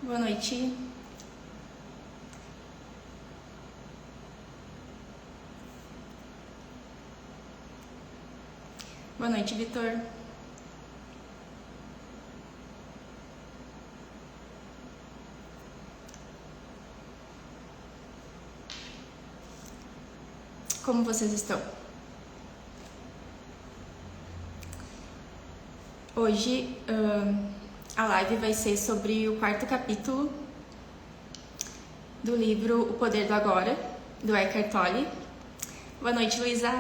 Boa noite. Boa noite, Vitor. Como vocês estão? Hoje a live vai ser sobre o quarto capítulo do livro O Poder do Agora, do Eckhart Tolle. Boa noite, Luísa.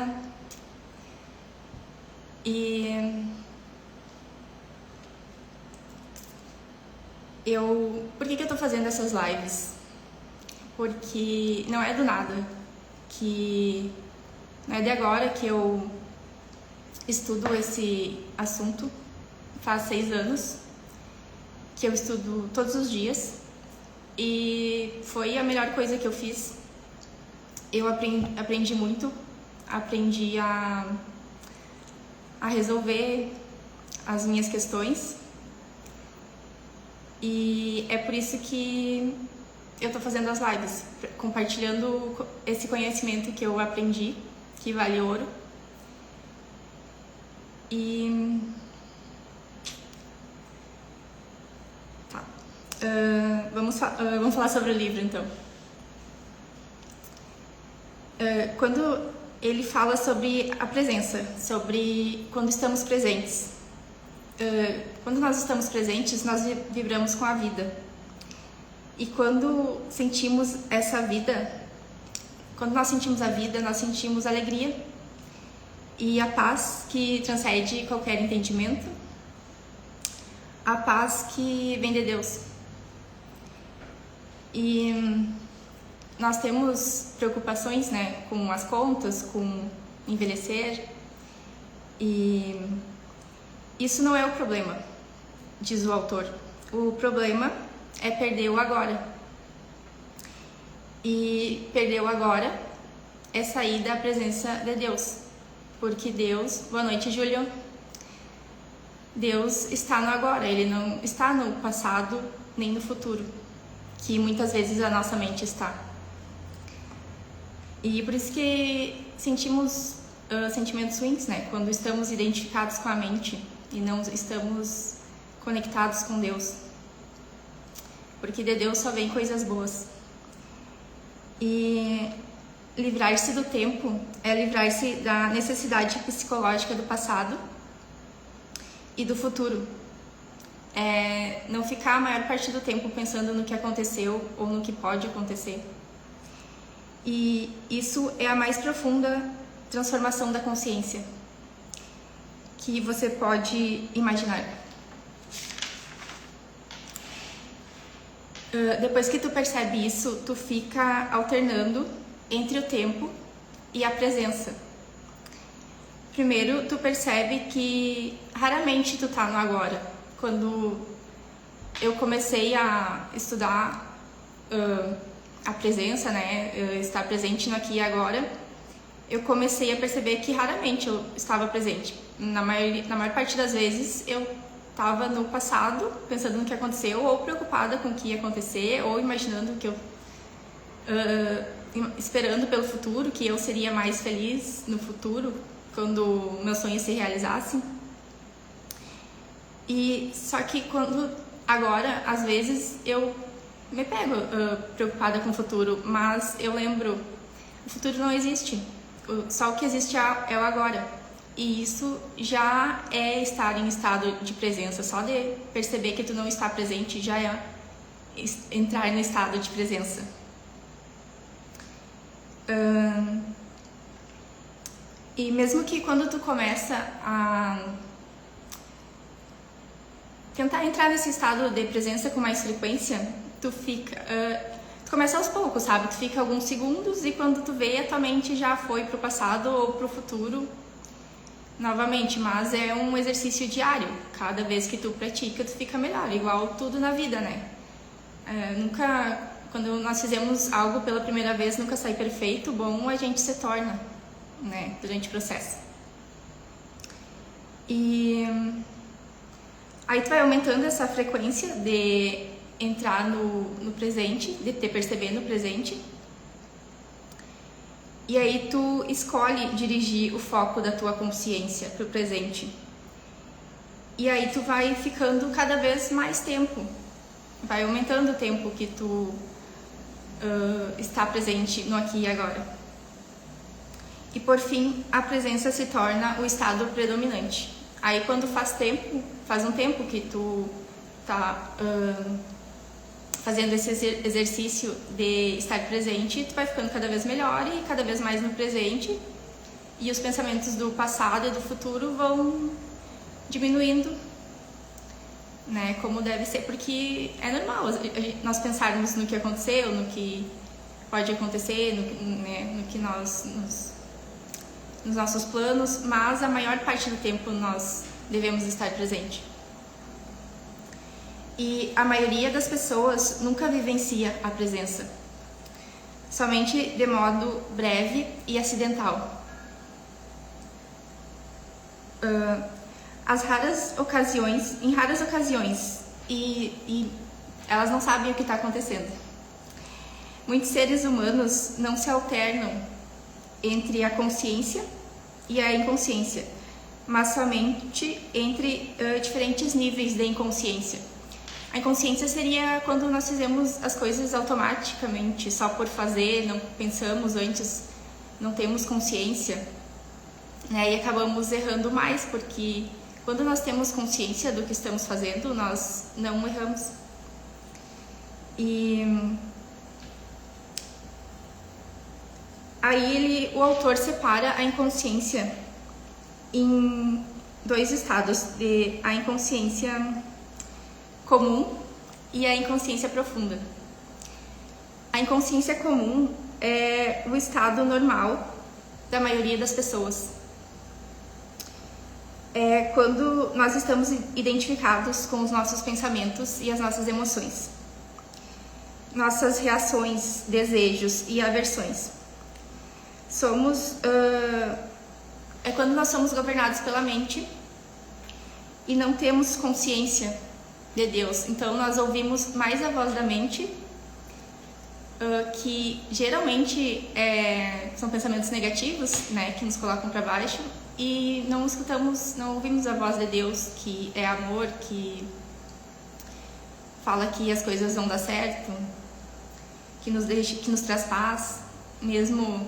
Por que eu tô fazendo essas lives? Porque não é do nada, não é de agora que eu estudo esse assunto. Faz 6 anos que eu estudo todos os dias e foi a melhor coisa que eu fiz. Eu aprendi muito, aprendi a resolver as minhas questões e é por isso que eu tô fazendo as lives, compartilhando esse conhecimento que eu aprendi, que vale ouro. Vamos falar sobre o livro, então. Quando ele fala sobre a presença, sobre quando estamos presentes. Quando nós estamos presentes, nós vibramos com a vida. E quando sentimos essa vida, quando nós sentimos a vida, nós sentimos alegria e a paz que transcende qualquer entendimento, a paz que vem de Deus. E nós temos preocupações, né, com as contas, com envelhecer, e isso não é o problema, diz o autor. O problema é perder o agora. E perder o agora é sair da presença de Deus. Porque Deus... Boa noite, Júlio. Deus está no agora, Ele não está no passado nem no futuro, que muitas vezes a nossa mente está. E por isso que sentimos sentimentos ruins, né? Quando estamos identificados com a mente e não estamos conectados com Deus. Porque de Deus só vem coisas boas. E livrar-se do tempo é livrar-se da necessidade psicológica do passado e do futuro. É não ficar a maior parte do tempo pensando no que aconteceu ou no que pode acontecer. E isso é a mais profunda transformação da consciência que você pode imaginar. Depois que tu percebe isso, tu fica alternando entre o tempo e a presença. Primeiro, tu percebe que raramente tu tá no agora. Quando eu comecei a estudar a presença, né, estar presente no aqui e agora, eu comecei a perceber que raramente eu estava presente. Na maior parte das vezes eu estava no passado, pensando no que aconteceu, ou preocupada com o que ia acontecer, ou imaginando que eu... esperando pelo futuro, que eu seria mais feliz no futuro, quando meus sonhos se realizassem. E só que agora, às vezes, eu me pego preocupada com o futuro, mas eu lembro, o futuro não existe, só o que existe é o agora. E isso já é estar em estado de presença, só de perceber que tu não está presente já é entrar no estado de presença. E mesmo que quando tu começa a tentar entrar nesse estado de presença com mais frequência, tu começa aos poucos, sabe? Tu fica alguns segundos e quando tu vê, a tua mente já foi pro passado ou pro futuro novamente, mas é um exercício diário. Cada vez que tu pratica, tu fica melhor, igual tudo na vida, né? Quando nós fizemos algo pela primeira vez, nunca sai perfeito, bom, a gente se torna, né, durante o processo. E aí tu vai aumentando essa frequência de entrar no presente, de te perceber no presente. E aí tu escolhe dirigir o foco da tua consciência pro presente. E aí tu vai ficando cada vez mais tempo. Vai aumentando o tempo que tu está presente no aqui e agora. E por fim, a presença se torna o estado predominante. Aí quando faz um tempo que tu tá fazendo esse exercício de estar presente, tu vai ficando cada vez melhor e cada vez mais no presente. E os pensamentos do passado e do futuro vão diminuindo, né, como deve ser, porque é normal nós pensarmos no que aconteceu, no que pode acontecer, no que nos nossos planos, mas a maior parte do tempo nós devemos estar presente. E a maioria das pessoas nunca vivencia a presença, somente de modo breve e acidental. Em raras ocasiões, e elas não sabem o que está acontecendo. Muitos seres humanos não se alternam entre a consciência e a inconsciência, mas somente entre diferentes níveis de inconsciência. A inconsciência seria quando nós fizemos as coisas automaticamente, só por fazer, não pensamos antes, não temos consciência, né, e acabamos errando mais, porque quando nós temos consciência do que estamos fazendo, nós não erramos. E aí o autor separa a inconsciência em dois estados, a inconsciência comum e a inconsciência profunda. A inconsciência comum é o estado normal da maioria das pessoas. É quando nós estamos identificados com os nossos pensamentos e as nossas emoções, nossas reações, desejos e aversões. É quando nós somos governados pela mente e não temos consciência de Deus. Então nós ouvimos mais a voz da mente, que geralmente são pensamentos negativos, né, que nos colocam para baixo, e não ouvimos a voz de Deus, que é amor, que fala que as coisas vão dar certo, que nos traz paz, mesmo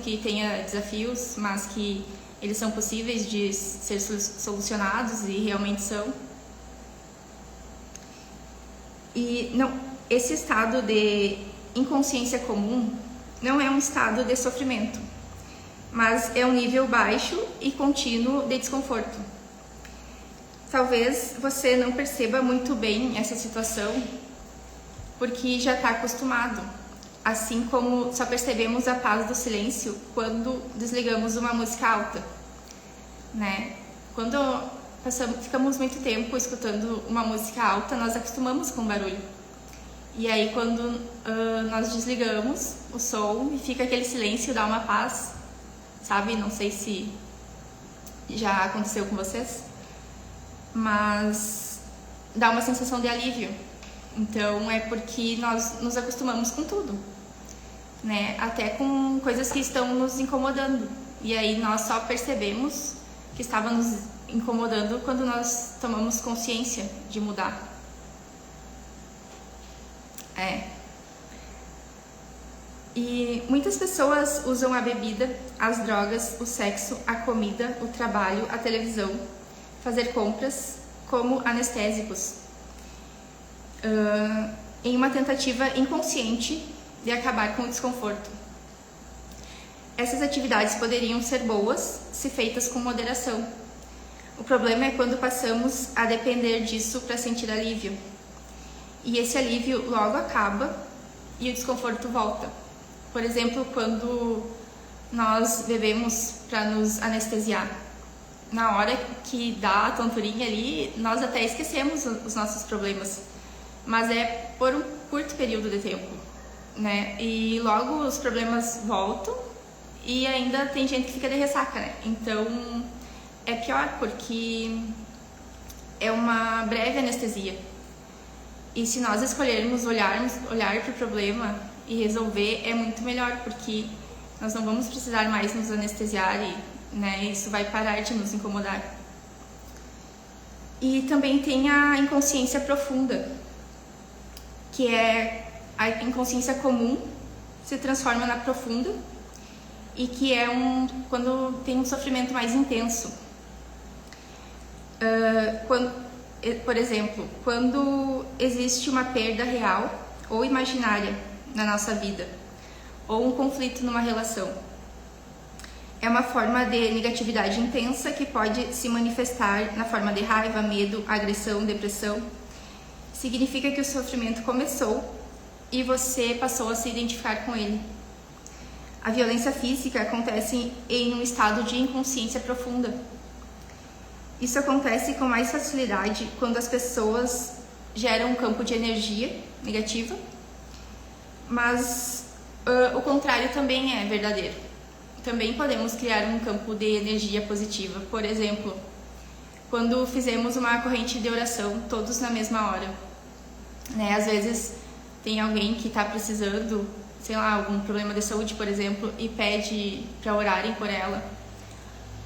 que tenha desafios, mas que eles são possíveis de ser solucionados e realmente são. E esse estado de inconsciência comum não é um estado de sofrimento, mas é um nível baixo e contínuo de desconforto. Talvez você não perceba muito bem essa situação, porque já está acostumado, assim como só percebemos a paz do silêncio quando desligamos uma música alta, né? Quando ficamos muito tempo escutando uma música alta, nós acostumamos com o barulho. E aí quando nós desligamos o som e fica aquele silêncio, dá uma paz, sabe? Não sei se já aconteceu com vocês, mas dá uma sensação de alívio. Então é porque nós nos acostumamos com tudo, né? Até com coisas que estão nos incomodando. E aí nós só percebemos que estava nos incomodando quando nós tomamos consciência de mudar. E muitas pessoas usam a bebida, as drogas, o sexo, a comida, o trabalho, a televisão, fazer compras como anestésicos, em uma tentativa inconsciente de acabar com o desconforto. Essas atividades poderiam ser boas se feitas com moderação. O problema é quando passamos a depender disso para sentir alívio. E esse alívio logo acaba e o desconforto volta. Por exemplo, quando nós bebemos para nos anestesiar. Na hora que dá a tonturinha ali, nós até esquecemos os nossos problemas. Mas é por um curto período de tempo, né? E logo os problemas voltam e ainda tem gente que fica de ressaca, né? Então é pior porque é uma breve anestesia. E se nós escolhermos olhar para o problema e resolver, é muito melhor, porque nós não vamos precisar mais nos anestesiar e, né, isso vai parar de nos incomodar. E também tem a inconsciência profunda, que é a inconsciência comum se transforma na profunda, e que é quando tem um sofrimento mais intenso. Por exemplo, quando existe uma perda real ou imaginária na nossa vida, ou um conflito numa relação. É uma forma de negatividade intensa que pode se manifestar na forma de raiva, medo, agressão, depressão. Significa que o sofrimento começou e você passou a se identificar com ele. A violência física acontece em um estado de inconsciência profunda. Isso acontece com mais facilidade quando as pessoas geram um campo de energia negativa, mas o contrário também é verdadeiro. Também podemos criar um campo de energia positiva. Por exemplo, quando fizemos uma corrente de oração, todos na mesma hora, né? Às vezes tem alguém que está precisando, sei lá, algum problema de saúde, por exemplo, e pede para orarem por ela.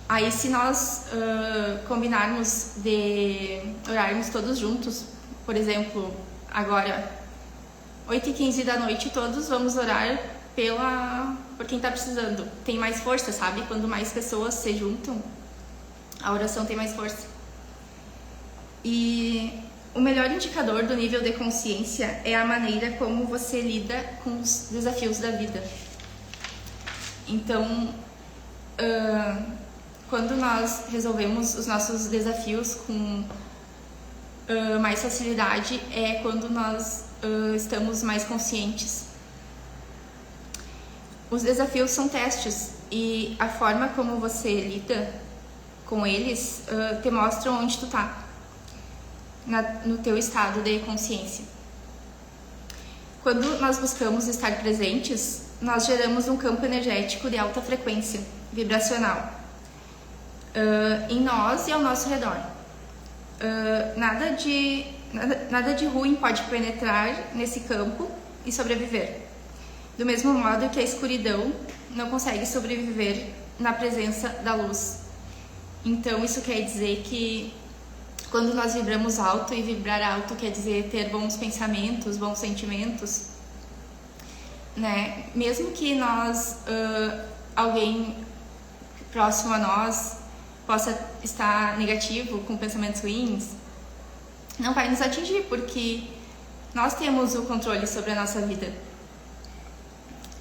Aí, se nós combinarmos de orarmos todos juntos, por exemplo, agora, 8h15 da noite, todos vamos orar por quem está precisando. Tem mais força, sabe? Quando mais pessoas se juntam, a oração tem mais força. E o melhor indicador do nível de consciência é a maneira como você lida com os desafios da vida. Então, quando nós resolvemos os nossos desafios com mais facilidade, é quando nós estamos mais conscientes. Os desafios são testes e a forma como você lida com eles te mostram onde tu tá no teu estado de consciência. Quando nós buscamos estar presentes, nós geramos um campo energético de alta frequência vibracional em nós e ao nosso redor. Nada de ruim pode penetrar nesse campo e sobreviver. Do mesmo modo que a escuridão não consegue sobreviver na presença da luz. Então, isso quer dizer que quando nós vibramos alto, e vibrar alto quer dizer ter bons pensamentos, bons sentimentos, né? Mesmo que alguém próximo a nós possa estar negativo, com pensamentos ruins, não vai nos atingir, porque nós temos o controle sobre a nossa vida,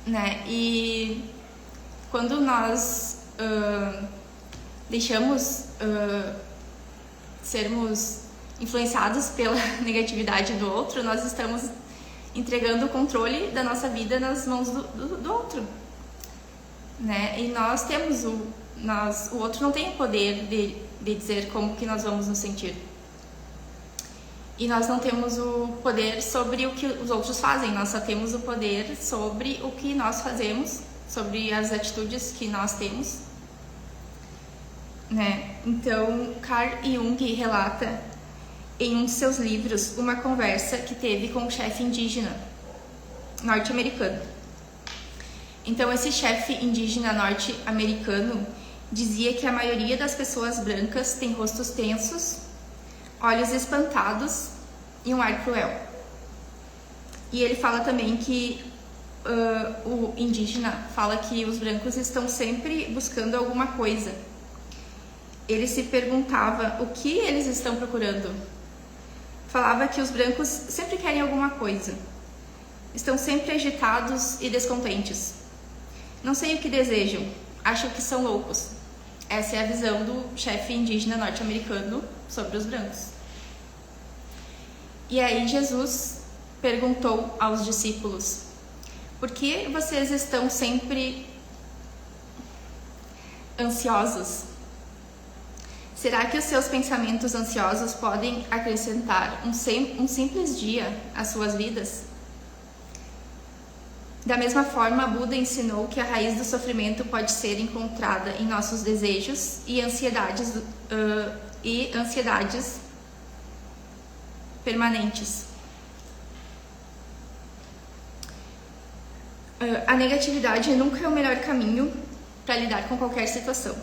né? E quando nós deixamos sermos influenciados pela negatividade do outro, nós estamos entregando o controle da nossa vida nas mãos do outro, né? E nós temos o outro não tem o poder de dizer como que nós vamos nos sentir. E nós não temos o poder sobre o que os outros fazem, nós só temos o poder sobre o que nós fazemos, sobre as atitudes que nós temos, né? Então, Carl Jung relata em um de seus livros uma conversa que teve com um chefe indígena norte-americano. Então, esse chefe indígena norte-americano dizia que a maioria das pessoas brancas tem rostos tensos, olhos espantados e um ar cruel. E ele fala também que o indígena fala que os brancos estão sempre buscando alguma coisa. Ele se perguntava o que eles estão procurando. Falava que os brancos sempre querem alguma coisa. Estão sempre agitados e descontentes. Não sei o que desejam, acham que são loucos. Essa é a visão do chefe indígena norte-americano sobre os brancos. E aí Jesus perguntou aos discípulos: por que vocês estão sempre ansiosos? Será que os seus pensamentos ansiosos podem acrescentar um simples dia às suas vidas? Da mesma forma, Buda ensinou que a raiz do sofrimento pode ser encontrada em nossos desejos e ansiedades permanentes. A negatividade nunca é o melhor caminho para lidar com qualquer situação.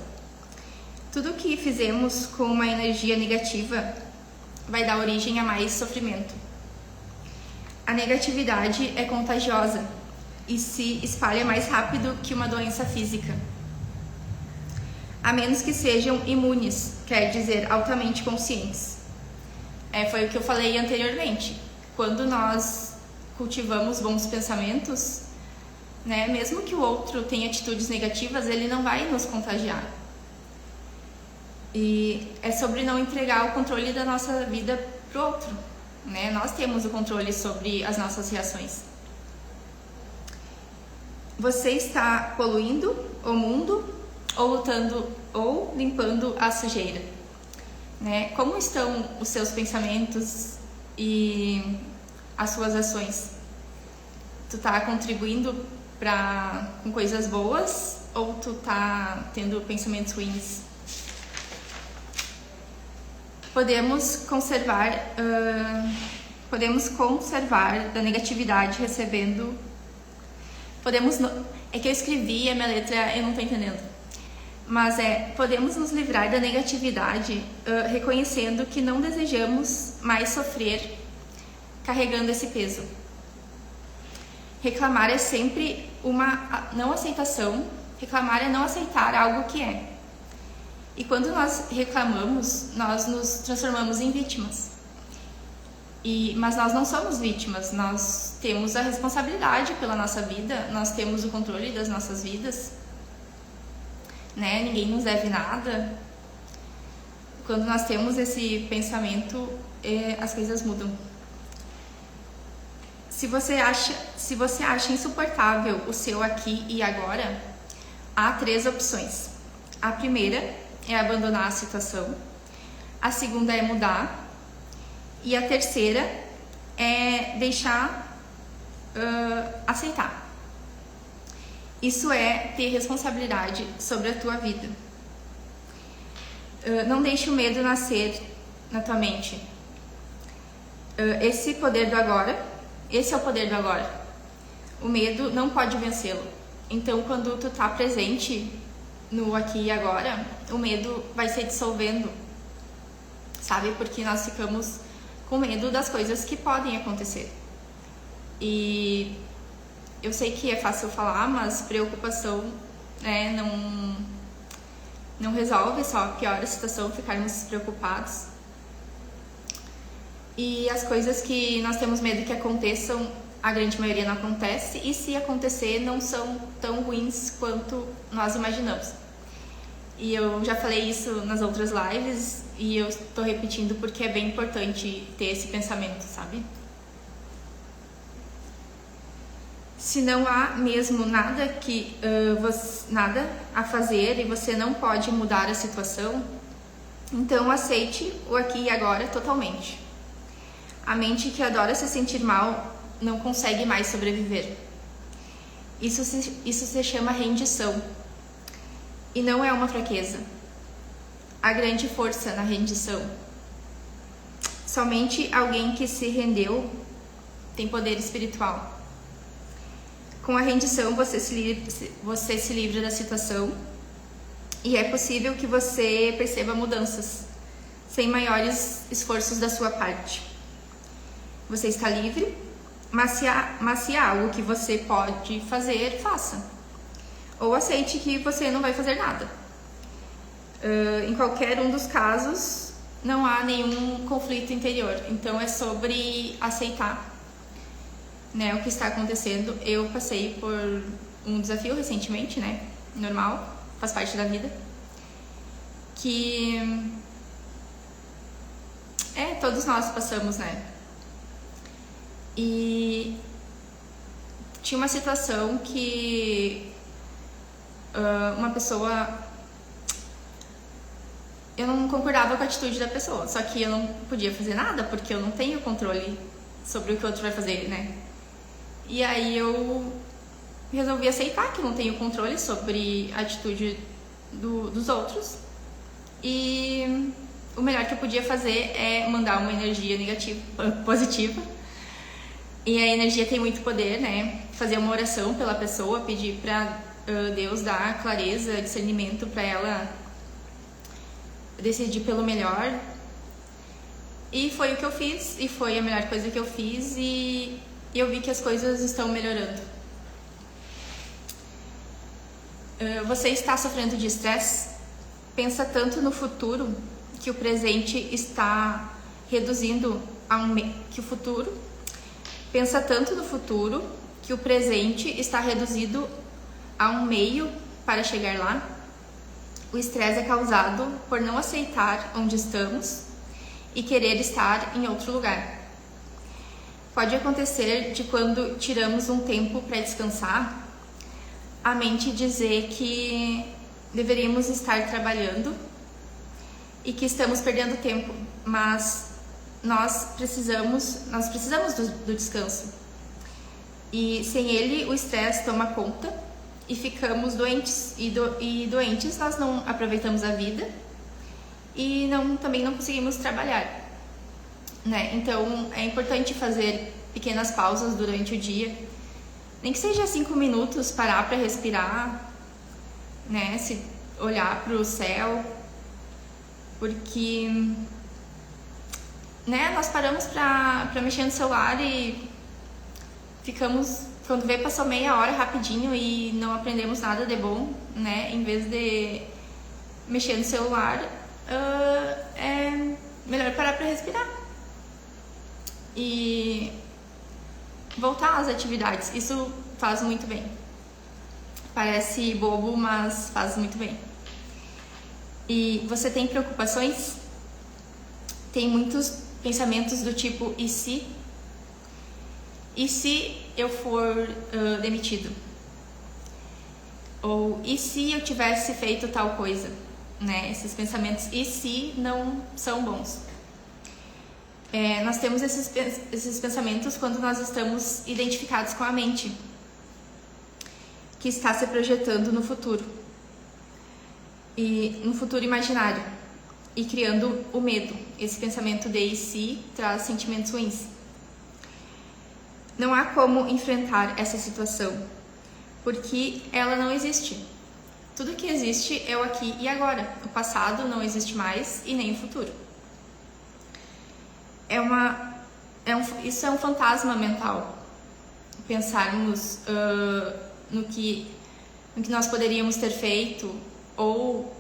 Tudo que fizemos com uma energia negativa vai dar origem a mais sofrimento. A negatividade é contagiosa e se espalha mais rápido que uma doença física. A menos que sejam imunes, quer dizer, altamente conscientes. Foi o que eu falei anteriormente. Quando nós cultivamos bons pensamentos, né, mesmo que o outro tenha atitudes negativas, ele não vai nos contagiar. E é sobre não entregar o controle da nossa vida pro outro, né? Nós temos o controle sobre as nossas reações. Você está poluindo o mundo ou lutando ou limpando a sujeira, né? Como estão os seus pensamentos e as suas ações? Tu tá contribuindo com coisas boas ou tu tá tendo pensamentos ruins? Podemos conservar da negatividade recebendo. É que eu escrevi a minha letra, eu não tô entendendo. Mas podemos nos livrar da negatividade reconhecendo que não desejamos mais sofrer carregando esse peso. Reclamar é sempre uma não aceitação. Reclamar é não aceitar algo que é. E quando nós reclamamos, nós nos transformamos em vítimas. Mas nós não somos vítimas, nós temos a responsabilidade pela nossa vida, nós temos o controle das nossas vidas, né? Ninguém nos deve nada. Quando nós temos esse pensamento, as coisas mudam. Se você acha insuportável o seu aqui e agora, há 3 opções. A primeira é abandonar a situação, a segunda é mudar e a terceira é deixar aceitar. Isso é ter responsabilidade sobre a tua vida. Não deixe o medo nascer na tua mente. Esse é o poder do agora. O medo não pode vencê-lo. Então, quando tu tá presente no aqui e agora, o medo vai se dissolvendo, sabe? Porque nós ficamos com medo das coisas que podem acontecer. E eu sei que é fácil falar, mas preocupação, né, não resolve, só piora a situação ficarmos preocupados. E as coisas que nós temos medo que aconteçam, a grande maioria não acontece, e se acontecer, não são tão ruins quanto nós imaginamos. E eu já falei isso nas outras lives, e eu estou repetindo porque é bem importante ter esse pensamento, sabe? Se não há mesmo nada a fazer e você não pode mudar a situação, então aceite o aqui e agora totalmente. A mente que adora se sentir mal não consegue mais sobreviver. Isso se chama rendição. E não é uma fraqueza. Há grande força na rendição. Somente alguém que se rendeu tem poder espiritual. Com a rendição você se livra da situação e é possível que você perceba mudanças sem maiores esforços da sua parte. Você está livre, mas se há algo que você pode fazer, faça. Ou aceite que você não vai fazer nada. Em qualquer um dos casos, não há nenhum conflito interior. Então é sobre aceitar, né, o que está acontecendo. Eu passei por um desafio recentemente, né? Normal, faz parte da vida. Que todos nós passamos, né? E tinha uma situação que uma pessoa, eu não concordava com a atitude da pessoa, só que eu não podia fazer nada porque eu não tenho controle sobre o que o outro vai fazer, né? E aí eu resolvi aceitar que eu não tenho controle sobre a atitude dos outros, e o melhor que eu podia fazer é mandar uma energia positiva. E a energia tem muito poder, né? fazer uma oração pela pessoa, pedir para Deus dar clareza, discernimento para ela decidir pelo melhor. E foi o que eu fiz, e foi a melhor coisa que eu fiz, e eu vi que as coisas estão melhorando. Você está sofrendo de estresse? Pensa tanto no futuro que o presente está reduzindo a Pensa tanto no futuro que o presente está reduzido a um meio para chegar lá. O estresse é causado por não aceitar onde estamos e querer estar em outro lugar. Pode acontecer de quando tiramos um tempo para descansar, a mente dizer que deveríamos estar trabalhando e que estamos perdendo tempo, mas nós precisamos do descanso. E sem ele o estresse toma conta e ficamos doentes, e doentes nós não aproveitamos a vida e também não conseguimos trabalhar, né? Então é importante fazer pequenas pausas durante o dia, nem que seja 5 minutos, parar para respirar, né? Se olhar para o céu, porque, né? Nós paramos para mexer no celular e ficamos, quando vê, passou meia hora rapidinho e não aprendemos nada de bom, né? Em vez de mexer no celular, é melhor parar para respirar e voltar às atividades. Isso faz muito bem. Parece bobo, mas faz muito bem. E você tem preocupações? Tem muitos pensamentos do tipo, e se? E se eu for demitido? Ou e se eu tivesse feito tal coisa? Né? Esses pensamentos e se não são bons. Nós temos esses pensamentos quando nós estamos identificados com a mente, que está se projetando no futuro, e no futuro imaginário, e criando o medo. Esse pensamento de e se traz sentimentos ruins. Não há como enfrentar essa situação, porque ela não existe. Tudo que existe é o aqui e agora. O passado não existe mais e nem o futuro. Isso é um fantasma mental. Pensarmos no que nós poderíamos ter feito ou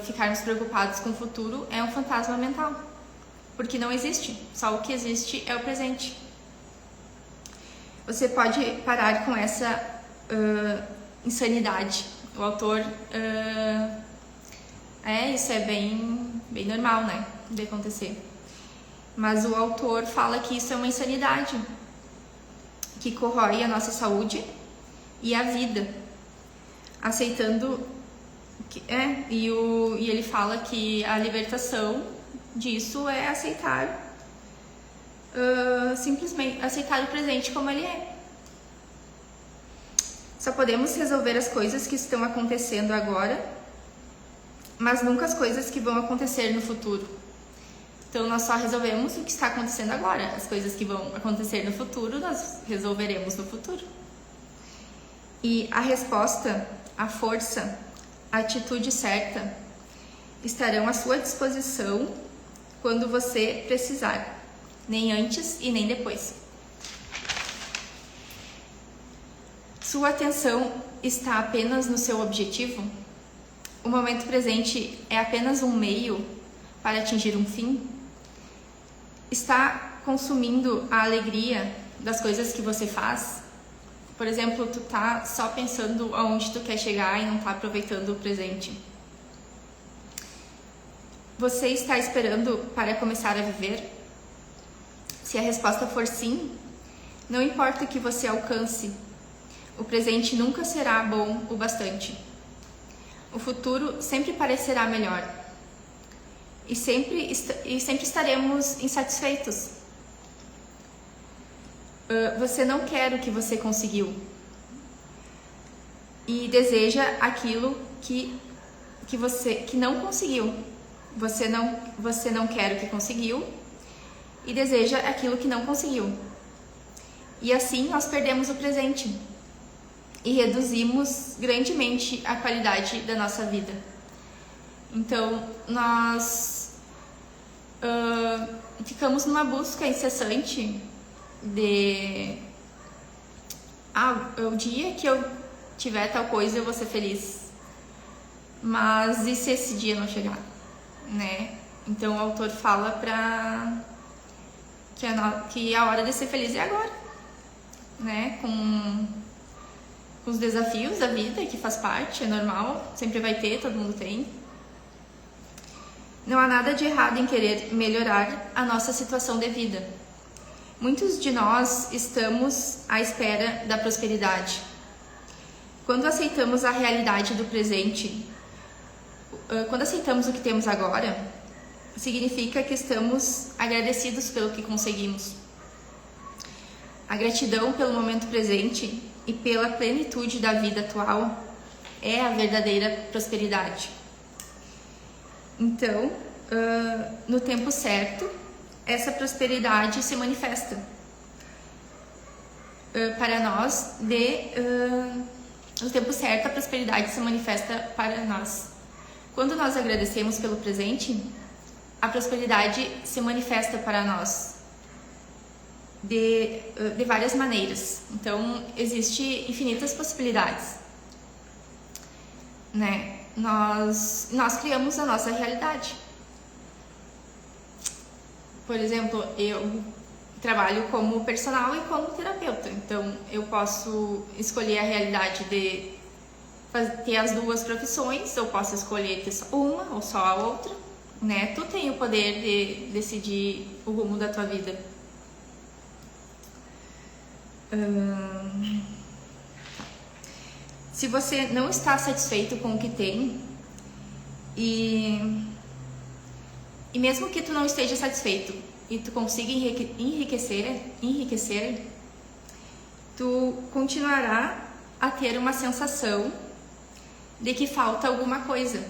ficarmos preocupados com o futuro é um fantasma mental. Porque não existe. Só o que existe é o presente. Você pode parar com essa insanidade. O autor, isso é bem normal, né, de acontecer. Mas o autor fala que isso é uma insanidade, que corrói a nossa saúde e a vida, aceitando que, e ele fala que a libertação disso é aceitar, simplesmente aceitar o presente como ele é. Só podemos resolver as coisas que estão acontecendo agora, mas nunca as coisas que vão acontecer no futuro. Então nós só resolvemos o que está acontecendo agora. As coisas que vão acontecer no futuro, nós resolveremos no futuro. E a resposta, a força, a atitude certa estarão à sua disposição quando você precisar, nem antes e nem depois. Sua atenção está apenas no seu objetivo? O momento presente é apenas um meio para atingir um fim? Está consumindo a alegria das coisas que você faz? Por exemplo, tu tá só pensando aonde tu quer chegar e não tá aproveitando o presente. Você está esperando para começar a viver? Se a resposta for sim, não importa o que você alcance, o presente nunca será bom o bastante. O futuro sempre parecerá melhor. E sempre estaremos insatisfeitos. Você não quer o que você conseguiu. E deseja aquilo que não conseguiu. Você não quer o que conseguiu e deseja aquilo que não conseguiu. E assim nós perdemos o presente e reduzimos grandemente a qualidade da nossa vida. Então, nós ficamos numa busca incessante de o dia que eu tiver tal coisa eu vou ser feliz. Mas e se esse dia não chegar, né? Então o autor fala que a hora de ser feliz é agora, né? Com os desafios da vida, que faz parte, é normal, sempre vai ter, todo mundo tem. Não há nada de errado em querer melhorar a nossa situação de vida. Muitos de nós estamos à espera da prosperidade. Quando aceitamos a realidade do presente, quando aceitamos o que temos agora, significa que estamos agradecidos pelo que conseguimos. A gratidão pelo momento presente e pela plenitude da vida atual é a verdadeira prosperidade. Então, no tempo certo, essa prosperidade se manifesta para nós. No tempo certo, a prosperidade se manifesta para nós. Quando nós agradecemos pelo presente, a prosperidade se manifesta para nós de várias maneiras. Então, existem infinitas possibilidades, né? Nós criamos a nossa realidade. Por exemplo, eu trabalho como personal e como terapeuta. Então, eu posso escolher a realidade de ter as duas profissões, eu posso escolher ter só uma ou só a outra, né? Tu tem o poder de decidir o rumo da tua vida. Se você não está satisfeito com o que tem e mesmo que tu não esteja satisfeito e tu consiga enriquecer, tu continuará a ter uma sensação de que falta alguma coisa.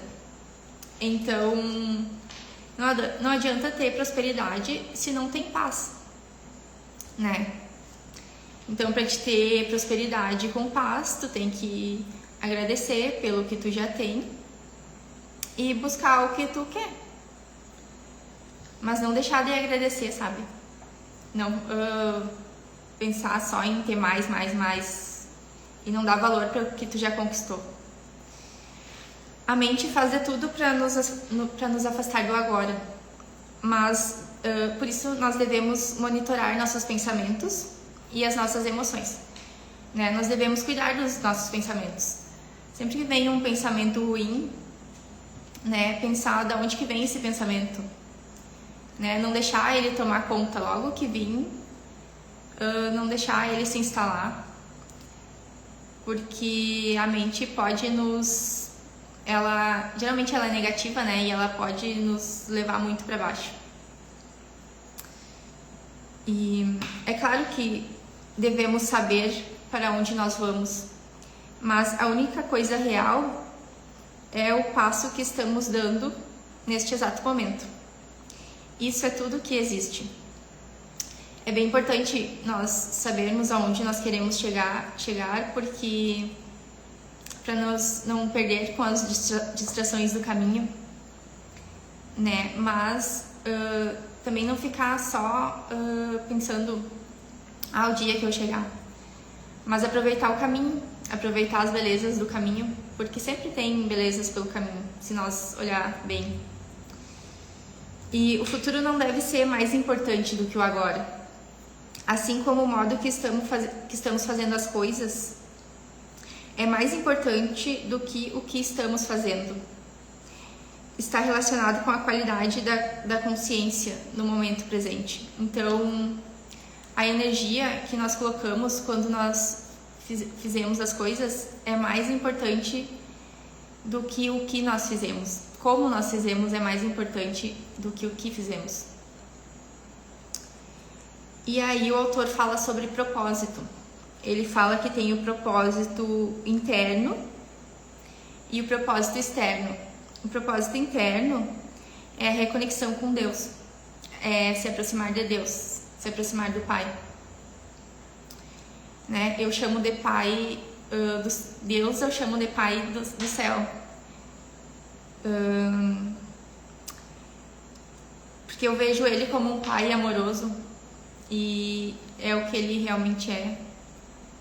Então, não adianta ter prosperidade se não tem paz, né? Então, para te ter prosperidade com paz, tu tem que agradecer pelo que tu já tem e buscar o que tu quer. Mas não deixar de agradecer, sabe? Não pensar só em ter mais e não dar valor para o que tu já conquistou. A mente faz de tudo para nos afastar do agora, mas por isso nós devemos monitorar nossos pensamentos e as nossas emoções, né? Nós devemos cuidar dos nossos pensamentos. Sempre que vem um pensamento ruim, né, pensar de onde que vem esse pensamento, né? Não deixar ele tomar conta logo que vir, não deixar ele se instalar, porque a mente pode geralmente ela é negativa, né? E ela pode nos levar muito para baixo. E é claro que devemos saber para onde nós vamos, mas a única coisa real é o passo que estamos dando neste exato momento. Isso é tudo que existe. É bem importante nós sabermos aonde nós queremos chegar, porque para nós não perder com as distrações do caminho, né? Mas também não ficar só pensando o dia que eu chegar, mas aproveitar o caminho, aproveitar as belezas do caminho, porque sempre tem belezas pelo caminho, se nós olhar bem. E o futuro não deve ser mais importante do que o agora. Assim como o modo que estamos fazendo as coisas é mais importante do que o que estamos fazendo. Está relacionado com a qualidade da consciência no momento presente. Então, a energia que nós colocamos quando nós fizemos as coisas é mais importante do que o que nós fizemos. Como nós fizemos é mais importante do que o que fizemos. E aí o autor fala sobre propósito. Ele fala que tem o propósito interno e o propósito externo. O propósito interno é a reconexão com Deus, é se aproximar de Deus, se aproximar do Pai. né? Eu chamo de Pai Deus, eu chamo de Pai do céu. Porque eu vejo Ele como um Pai amoroso e é o que Ele realmente é.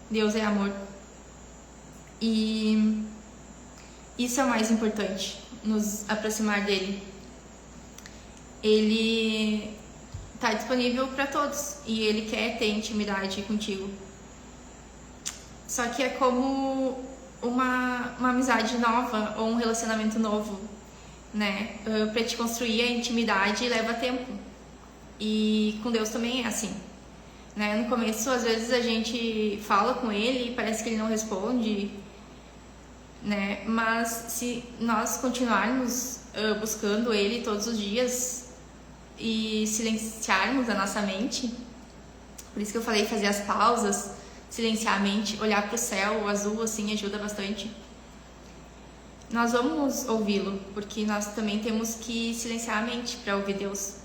Deus é amor. E isso é o mais importante, nos aproximar dele. Ele está disponível para todos e ele quer ter intimidade contigo. Só que é como uma amizade nova ou um relacionamento novo, né? Para te construir a intimidade leva tempo. E com Deus também é assim, né? No começo, às vezes a gente fala com ele e parece que ele não responde, né? Mas se nós continuarmos buscando ele todos os dias e silenciarmos a nossa mente, por isso que eu falei fazer as pausas, silenciar a mente, olhar para o céu, o azul assim ajuda bastante. Nós vamos ouvi-lo, porque nós também temos que silenciar a mente para ouvir Deus,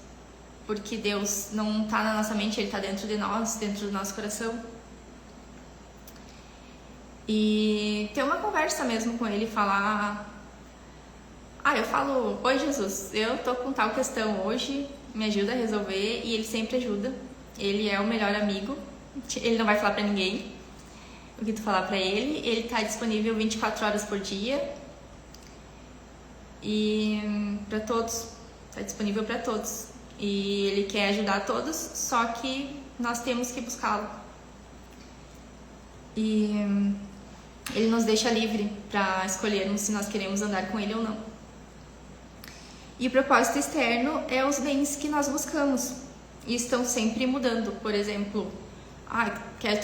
porque Deus não está na nossa mente, ele está dentro de nós, dentro do nosso coração. E ter uma conversa mesmo com ele, falar: eu falo, oi Jesus, eu tô com tal questão hoje, me ajuda a resolver. E ele sempre ajuda, ele é o melhor amigo, ele não vai falar pra ninguém o que tu falar pra ele, ele tá disponível 24 horas por dia e pra todos, tá disponível pra todos, e ele quer ajudar todos, só que nós temos que buscá-lo. E ele nos deixa livre para escolhermos se nós queremos andar com ele ou não. E o propósito externo é os bens que nós buscamos e estão sempre mudando. Por exemplo, quero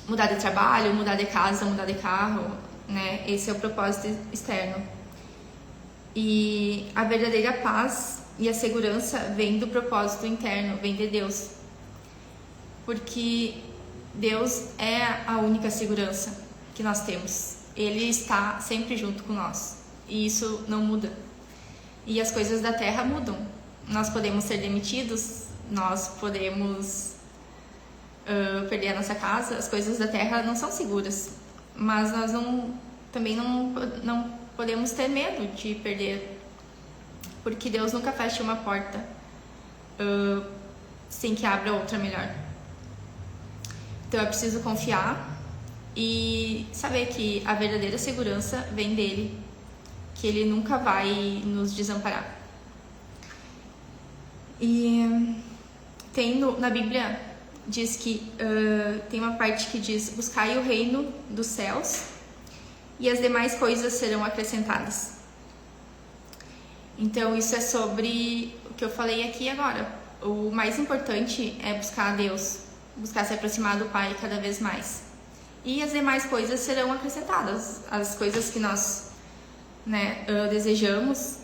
mudar de trabalho, mudar de casa, mudar de carro, né? Esse é o propósito externo. E a verdadeira paz e a segurança vem do propósito interno, vem de Deus. Porque Deus é a única segurança que nós temos. Ele está sempre junto com nós. E isso não muda. E as coisas da terra mudam. Nós podemos ser demitidos, nós podemos perder a nossa casa. As coisas da terra não são seguras. Mas nós também não podemos ter medo de perder. Porque Deus nunca fecha uma porta sem que abra outra melhor. Então é preciso confiar e saber que a verdadeira segurança vem dele, que ele nunca vai nos desamparar. E na Bíblia diz que tem uma parte que diz: buscai o reino dos céus e as demais coisas serão acrescentadas. Então isso é sobre o que eu falei aqui agora. O mais importante é buscar a Deus, buscar se aproximar do Pai cada vez mais. E as demais coisas serão acrescentadas. As coisas que nós desejamos,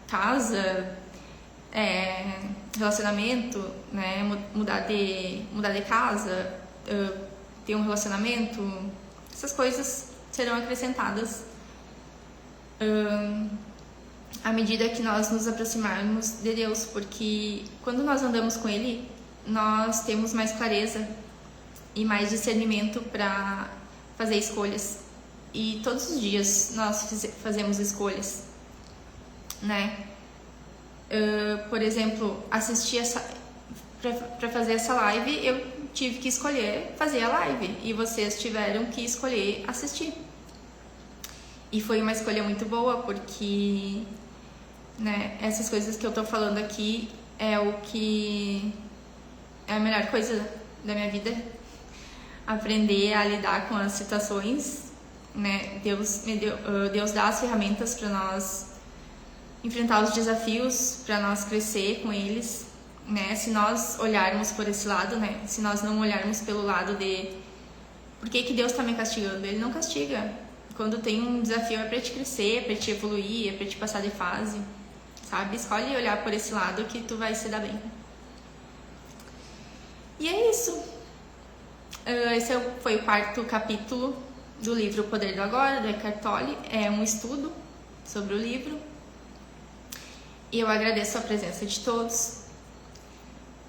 casa, relacionamento, né? Mudar de casa, ter um relacionamento, essas coisas serão acrescentadas à medida que nós nos aproximarmos de Deus, porque quando nós andamos com Ele, nós temos mais clareza e mais discernimento para fazer escolhas. E todos os dias nós fazemos escolhas, né? Por exemplo, para fazer essa live, eu tive que escolher fazer a live e vocês tiveram que escolher assistir. E foi uma escolha muito boa, porque, né, essas coisas que eu tô falando aqui é o que é a melhor coisa da minha vida, aprender a lidar com as situações, né? Deus dá as ferramentas para nós enfrentar os desafios, para nós crescer com eles, né? Se nós olharmos por esse lado, né? Se nós não olharmos pelo lado de por que Deus está me castigando, Ele não castiga. Quando tem um desafio é para te crescer, é para te evoluir, é para te passar de fase, sabe? Escolhe olhar por esse lado que tu vai se dar bem. E é isso. Esse foi o 4º capítulo do livro O Poder do Agora, do Eckhart Tolle. É um estudo sobre o livro. E eu agradeço a presença de todos.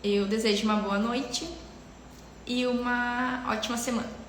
Eu desejo uma boa noite e uma ótima semana.